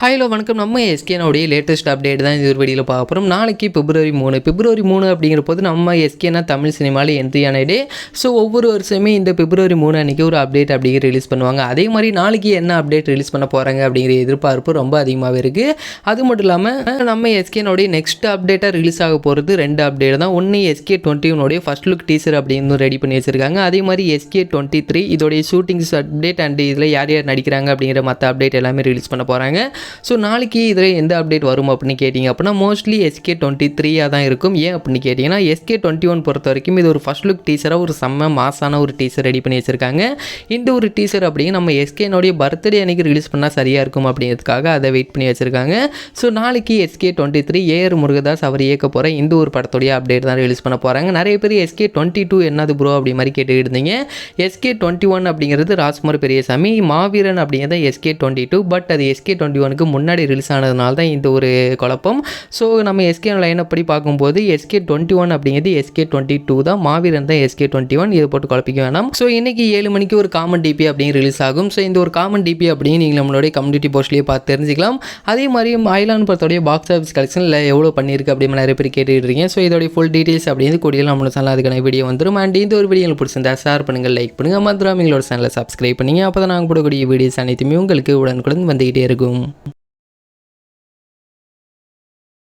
Hello வணக்கம். நம்ம எஸ்கேனோடைய latest update தான் இது ஒரு வீடியோவில் பார்க்க போகிறோம். நாளைக்கு பிப்ரவரி 3 அப்படிங்கிற போது நம்ம எஸ்கேனா தமிழ் சினிமாவில் என்ட்ரியான டே. ஸோ ஒவ்வொரு வருஷமே இந்த பிப்ரவரி 3 அன்றைக்கி ஒரு அப்டேட் அப்படிங்கிற ரிலீஸ் பண்ணுவாங்க. அதே மாதிரி நாளைக்கு என்ன அப்டேட் ரிலீஸ் பண்ண போகிறாங்க அப்படிங்கிற எதிர்பார்ப்பு ரொம்ப அதிகமாகவே இருக்குது. அது மட்டும் இல்லாமல் நம்ம எஸ்கேனோடைய நெக்ஸ்ட் அப்டேட்டாக ரிலீஸ் ஆக போகிறது 2 அப்டேட் தான். ஒன்று SK21 ஃபர்ஸ்ட் லுக் டீசர் அப்படின்னு ரெடி பண்ணி வச்சுருக்காங்க. அதே மாதிரி SK23 இதோடைய ஷூட்டிங்ஸ் அப்டேட் அண்ட் இதில் யார் யார் நடிக்கிறாங்க அப்படிங்கிற மற்ற அப்டேட் எல்லாமே ரிலீஸ் பண்ண போகிறாங்க. ஸோ நாளைக்கு இதில் எந்த அப்டேட் வரும் அப்படின்னு கேட்டிங்க அப்படின்னா மோஸ்ட்லி SK23 தான் இருக்கும். ஏன் அப்படின்னு கேட்டிங்கன்னா SK21 பொறுத்த வரைக்கும் இது ஒரு ஃபர்ஸ்ட் லுக் டீசராக ஒரு செம்ம மாசான ஒரு டீசர் ரெடி பண்ணி வச்சுருக்காங்க. இந்த ஒரு டீசர் அப்படிங்க நம்ம எஸ்கேனுடைய பர்த்டே அன்றைக்கி ரிலீஸ் பண்ணால் சரியாக இருக்கும் அப்படிங்கிறதுக்காக அதை வெயிட் பண்ணி வச்சுருக்காங்க. ஸோ நாளைக்கு SK23 AR முருகதாஸ் அவர் இயக்க போகிற இந்த ஒரு படத்துடைய அப்டேட் தான் ரிலீஸ் பண்ண போகிறாங்க. நிறைய பேர் SK22 என்னது ப்ரோ அப்படி மாதிரி கேட்டுக்கிட்டு இருந்தீங்க. SK21 அப்படிங்கிறது ராஜ்குமார் பெரியசாமி, மாவீரன் அப்படிங்கிறது SK22. பட் அது SK21 முன்னாடி ரிலீஸ் ஆனதுனால தான் இந்த ஒரு குழப்பம். ஸோ நம்ம எஸ்கே லைன் படி பார்க்கும்போது SK21 அப்படிங்கிறது SK22 தான், மாவீரன் தான் SK21. இதை போட்டு குழப்பிக்க வேணாம். ஸோ இன்றைக்கி 7 மணிக்கு ஒரு காமன் டிபி அப்படிங்க ரிலீஸ் ஆகும். ஸோ இந்த ஒரு காமன் டிபி அப்படின்னு நீங்கள் நம்மளுடைய கம்யூனிட்டி போஸ்ட்லேயே பார்த்து தெரிஞ்சிக்கலாம். அதே மாதிரி ஐலாண்ட் படத்தோடைய பாக்ஸ் ஆஃபீஸ் கலெக்ஷனில் எவ்வளோ பண்ணியிருக்கு அப்படின்னு நிறைய பேர் கேட்டுக்கிட்டு இருக்கீங்க. ஸோ இதோடைய ஃபுல் டீட்டெயில்ஸ் அப்படின்னு கூடிய நம்மளோட சேனல் அதுக்கான வீடியோ வந்துடும். அண்ட் இந்த ஒரு வீடியோ பிடிச்சிருந்தா ஷேர் பண்ணுங்கள், லைக் பண்ணுங்கள், மறந்துடாம எங்களோட சேனலை சப்ஸ்கிரைப் பண்ணிங்க. அப்போ தான் நாங்கள் போடக்கூடிய வீடியோஸ் அனைத்துமே உங்களுக்கு உடனுக்குடன் வந்துக்கிட்டே இருக்கும்.